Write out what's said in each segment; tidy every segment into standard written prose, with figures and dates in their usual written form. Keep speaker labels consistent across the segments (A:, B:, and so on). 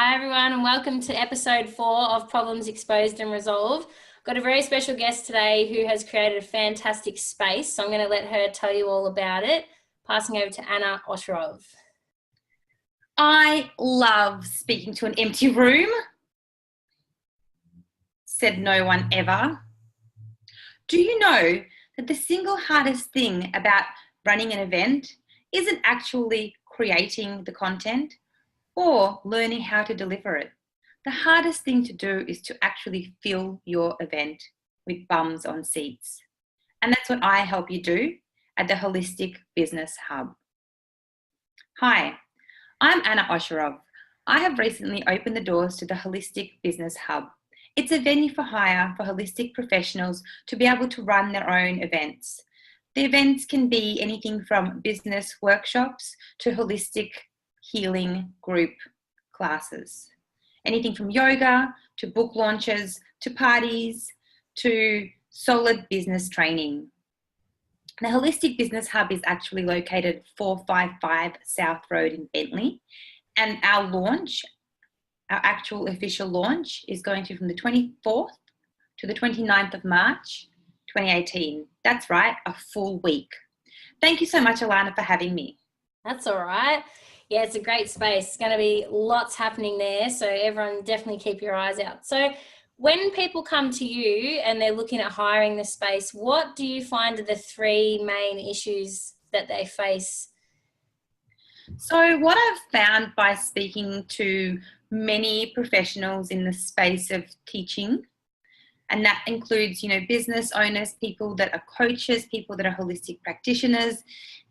A: Hi everyone, and welcome to episode 4 of Problems Exposed and Resolved. Got a very special guest today who has created a fantastic space, so I'm going to let her tell you all about it. Passing over to Anna Osherov.
B: I love speaking to an empty room, said no one ever. Do you know that the single hardest thing about running an event isn't actually creating the content or learning how to deliver it? The hardest thing to do is to actually fill your event with bums on seats. And that's what I help you do at the Holistic Business Hub. Hi, I'm Anna Osherov. I have recently opened the doors to the Holistic Business Hub. It's a venue for hire for holistic professionals to be able to run their own events. The events can be anything from business workshops to holistic healing group classes. Anything from yoga to book launches to parties to solid business training. The Holistic Business Hub is actually located 455 South Road in Bentley, and our actual official launch is going to be from the 24th to the 29th of March 2018. That's right, a full week. Thank you so much, Alana, for having me.
A: That's all right. Yeah, it's a great space. It's going to be lots happening there, so everyone definitely keep your eyes out. So when people come to you and they're looking at hiring the space, what do you find are the 3 main issues that they face?
B: So what I've found by speaking to many professionals in the space of teaching, and that includes, business owners, people that are coaches, people that are holistic practitioners,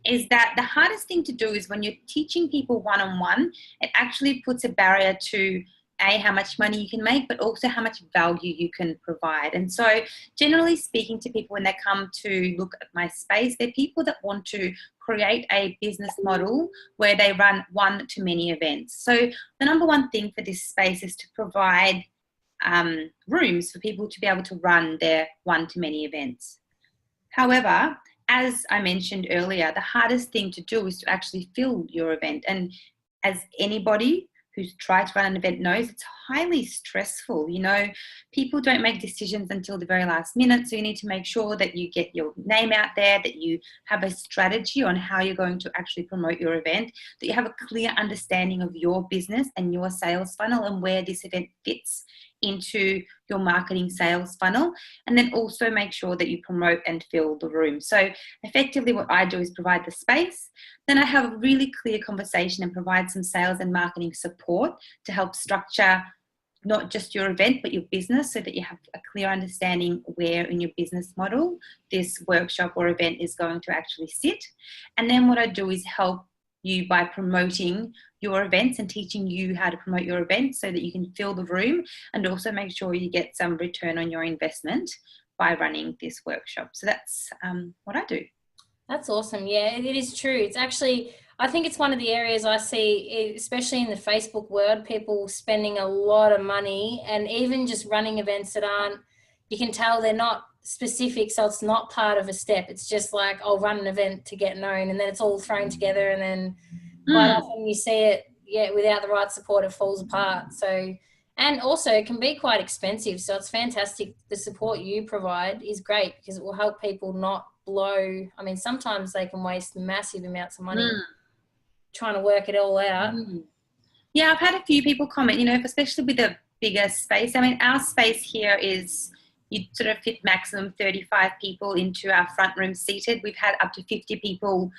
B: is that the hardest thing to do is when you're teaching people one-on-one, it actually puts a barrier to how much money you can make, but also how much value you can provide. And so generally speaking to people when they come to look at my space, they're people that want to create a business model where they run one-to-many events. So the number one thing for this space is to provide rooms for people to be able to run their one-to-many events. However, as I mentioned earlier, the hardest thing to do is to actually fill your event. And as anybody who's tried to run an event knows, it's highly stressful. People don't make decisions until the very last minute. So you need to make sure that you get your name out there, that you have a strategy on how you're going to actually promote your event, that you have a clear understanding of your business and your sales funnel and where this event fits into your marketing sales funnel, and then also make sure that you promote and fill the room. So effectively what I do is provide the space, then I have a really clear conversation and provide some sales and marketing support to help structure not just your event but your business, so that you have a clear understanding where in your business model this workshop or event is going to actually sit. And then what I do is help you by promoting your events and teaching you how to promote your events so that you can fill the room and also make sure you get some return on your investment by running this workshop. So that's what I do.
A: That's awesome. Yeah, it is true. It's actually, I think it's one of the areas I see, especially in the Facebook world, people spending a lot of money and even just running events that aren't, you can tell they're not specific, so it's not part of a step. It's just like, I'll run an event to get known, and then it's all thrown together, and then quite often you see it, without the right support, it falls apart. So, and also it can be quite expensive. So it's fantastic. The support you provide is great because it will help people not blow. I mean, sometimes they can waste massive amounts of money trying to work it all out.
B: Yeah, I've had a few people comment, especially with a bigger space. I mean, our space here is, you sort of fit maximum 35 people into our front room seated. We've had up to 50 people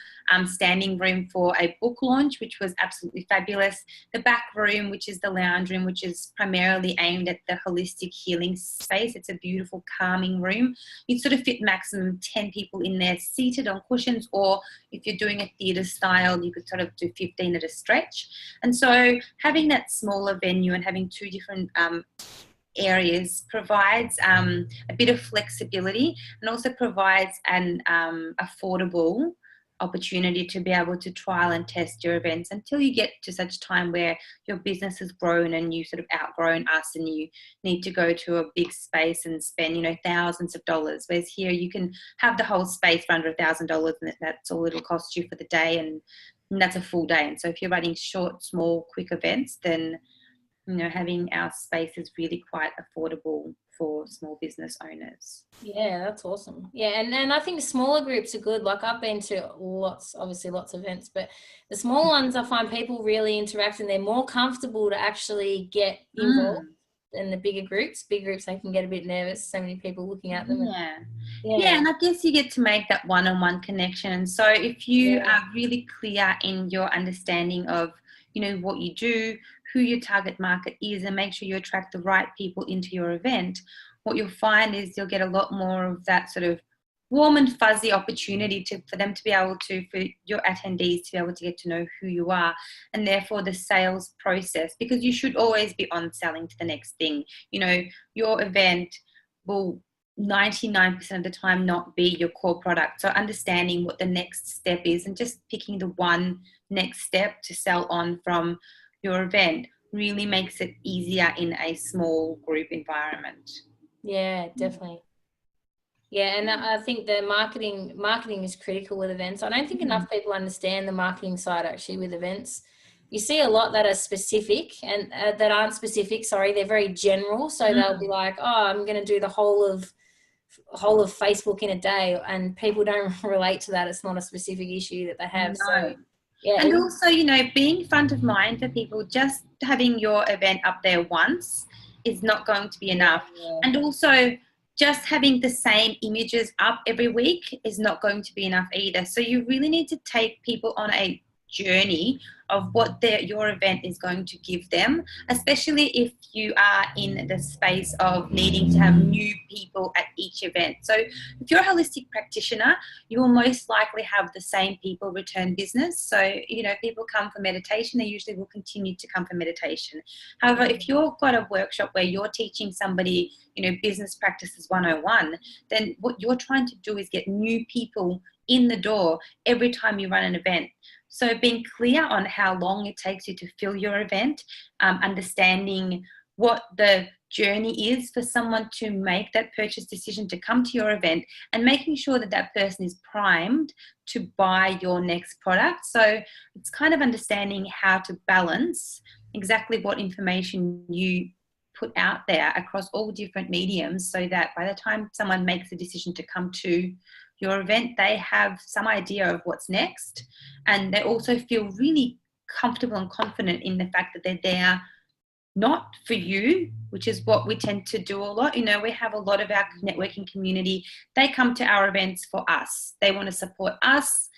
B: standing room for a book launch, which was absolutely fabulous. The back room, which is the lounge room, which is primarily aimed at the holistic healing space. It's a beautiful calming room. You'd sort of fit maximum 10 people in there seated on cushions, or if you're doing a theatre style, you could sort of do 15 at a stretch. And so having that smaller venue and having 2 different areas provides a bit of flexibility and also provides an affordable opportunity to be able to trial and test your events until you get to such time where your business has grown and you sort of outgrown us and you need to go to a big space and spend thousands of dollars, whereas here you can have the whole space for under $1,000 and that's all it'll cost you for the day, and that's a full day. And so if you're running short, small, quick events, then having our space is really quite affordable for small business owners.
A: Yeah, that's awesome. Yeah, and I think the smaller groups are good. Like I've been to lots of events, but the small ones I find people really interact and they're more comfortable to actually get involved than the bigger groups. Big groups, they can get a bit nervous, so many people looking at them.
B: Yeah, and I guess you get to make that one-on-one connection. So if you are really clear in your understanding of, what you do, who your target market is, and make sure you attract the right people into your event, what you'll find is you'll get a lot more of that sort of warm and fuzzy opportunity for them to be able to, for your attendees to be able to get to know who you are, and therefore the sales process, because you should always be on selling to the next thing. Your event will 99% of the time not be your core product. So understanding what the next step is and just picking the one next step to sell on from your event really makes it easier in a small group environment.
A: Yeah, definitely. Yeah, and I think the marketing is critical with events. I don't think enough people understand the marketing side actually with events. You see a lot that are specific and that aren't specific. Sorry, they're very general. So they'll be like, "Oh, I'm going to do the whole of Facebook in a day," and people don't relate to that. It's not a specific issue that they have.
B: No.
A: So yeah,
B: and also, being front of mind for people, just having your event up there once is not going to be enough. And also, just having the same images up every week is not going to be enough either. So you really need to take people on a journey of what your event is going to give them, especially if you are in the space of needing to have new people at each event. So if you're a holistic practitioner, you will most likely have the same people return business. So, people come for meditation, they usually will continue to come for meditation. However, if you've got a workshop where you're teaching somebody, business practices 101, then what you're trying to do is get new people in the door every time you run an event. So being clear on how long it takes you to fill your event, understanding what the journey is for someone to make that purchase decision to come to your event, and making sure that that person is primed to buy your next product. So it's kind of understanding how to balance exactly what information you put out there across all different mediums, so that by the time someone makes a decision to come to your event, they have some idea of what's next, and they also feel really comfortable and confident in the fact that they're there not for you, which is what we tend to do a lot. We have a lot of our networking community, they come to our events for us, they want to support us,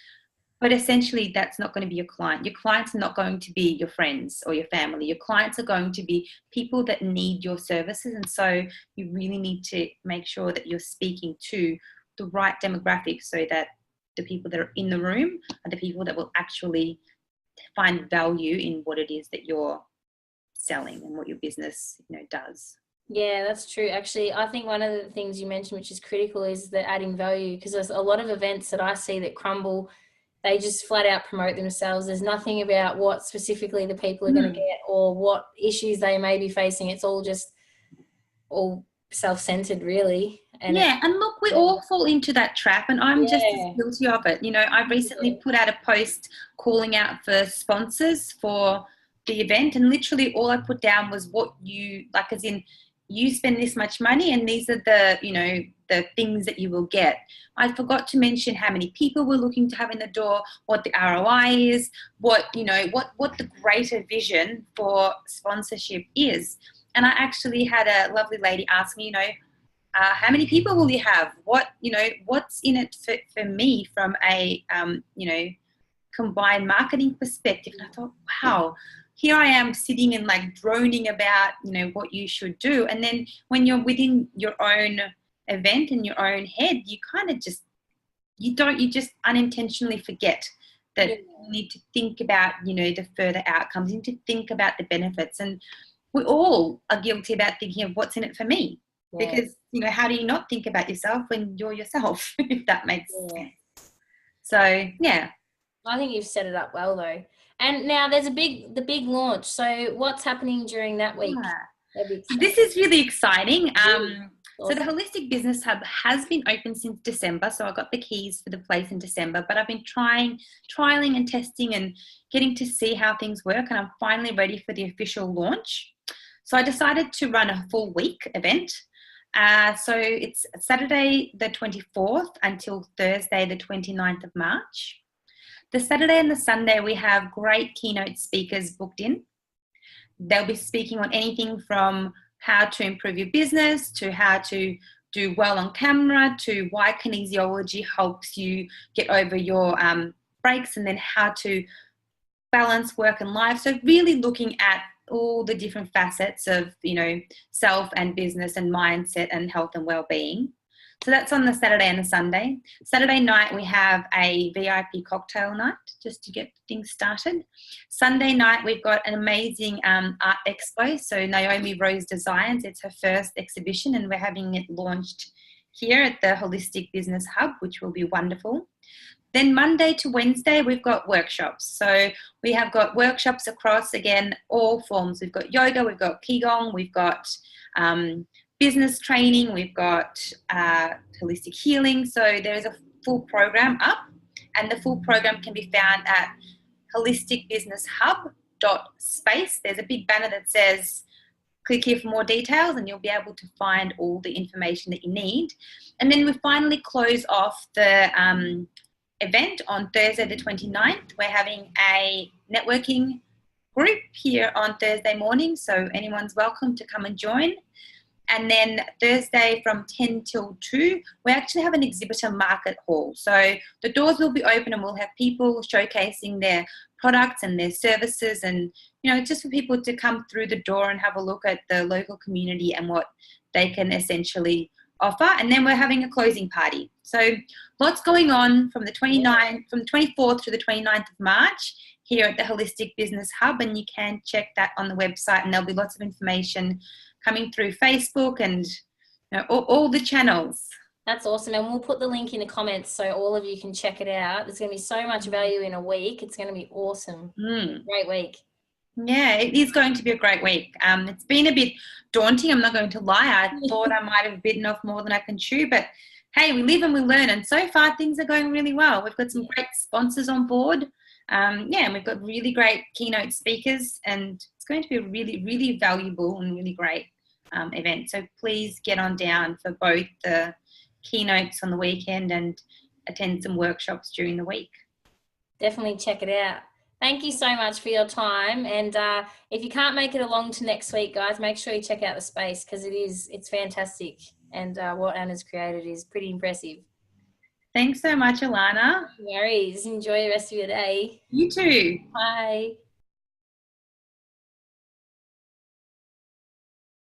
B: but essentially that's not going to be your client. Your clients are not going to be your friends or your family. Your clients are going to be people that need your services, and so you really need to make sure that you're speaking to the right demographic, so that the people that are in the room are the people that will actually find value in what it is that you're selling and what your business does.
A: Yeah, that's true. Actually, I think one of the things you mentioned, which is critical, is the adding value, because there's a lot of events that I see that crumble. They just flat out promote themselves. There's nothing about what specifically the people are going to get or what issues they may be facing. It's all self-centered, really. And
B: and look, we all fall into that trap, and I'm just as guilty of it. I recently put out a post calling out for sponsors for the event, and literally all I put down was what you like, as in you spend this much money and these are the the things that you will get. I forgot to mention how many people we're looking to have in the door, what the ROI is, what the greater vision for sponsorship is. And I actually had a lovely lady ask me, how many people will you have? What's in it for me from a, combined marketing perspective? And I thought, wow, here I am sitting and like droning about, what you should do. And then when you're within your own event in your own head, you kind of just, you just unintentionally forget that you need to think about, the further outcomes. You need to think about the benefits. And we all are guilty about thinking of what's in it for me. Because, how do you not think about yourself when you're yourself, if that makes sense? So, yeah.
A: I think you've set it up well, though. And now there's the big launch. So what's happening during that week?
B: This is really exciting. Awesome. So the Holistic Business Hub has been open since December. So I got the keys for the place in December, but I've been trialing and testing and getting to see how things work. And I'm finally ready for the official launch. So I decided to run a full week event. So it's Saturday the 24th until Thursday the 29th of March. The Saturday and the Sunday, we have great keynote speakers booked in. They'll be speaking on anything from how to improve your business to how to do well on camera to why kinesiology helps you get over your breaks, and then how to balance work and life. So really looking at all the different facets of, self and business and mindset and health and well-being. So that's on the Saturday and the Sunday. Saturday night, we have a VIP cocktail night just to get things started. Sunday night, we've got an amazing art expo. So Naomi Rose Designs, it's her first exhibition, and we're having it launched here at the Holistic Business Hub, which will be wonderful. Then Monday to Wednesday, we've got workshops. So we have got workshops across, again, all forms. We've got yoga, we've got Qigong, we've got business training, we've got holistic healing. So there is a full program up, and the full program can be found at holisticbusinesshub.space. There's a big banner that says, click here for more details, and you'll be able to find all the information that you need. And then we finally close off the event on Thursday the 29th. We're having a networking group here on Thursday morning, so anyone's welcome to come and join. And then Thursday from 10 till 2, we actually have an exhibitor market hall. So the doors will be open, and we'll have people showcasing their products and their services, and just for people to come through the door and have a look at the local community and what they can essentially offer. And then we're having a closing party. So lots going on from the 24th to the 29th of March here at the Holistic Business Hub, and you can check that on the website, and there'll be lots of information coming through Facebook and all the channels.
A: That's awesome. And we'll put the link in the comments so all of you can check it out. There's going to be so much value in a week. It's going to be awesome. Great week.
B: Yeah, it is going to be a great week. It's been a bit daunting, I'm not going to lie. I thought I might have bitten off more than I can chew, but hey, we live and we learn, and so far things are going really well. We've got some great sponsors on board. And we've got really great keynote speakers, and it's going to be a really, really valuable and really great event. So please get on down for both the keynotes on the weekend and attend some workshops during the week.
A: Definitely check it out. Thank you so much for your time. And if you can't make it along to next week, guys, make sure you check out the space, because it's fantastic. And what Anna's created is pretty impressive.
B: Thanks so much, Alana.
A: No worries. Enjoy the rest of your day.
B: You too.
A: Bye.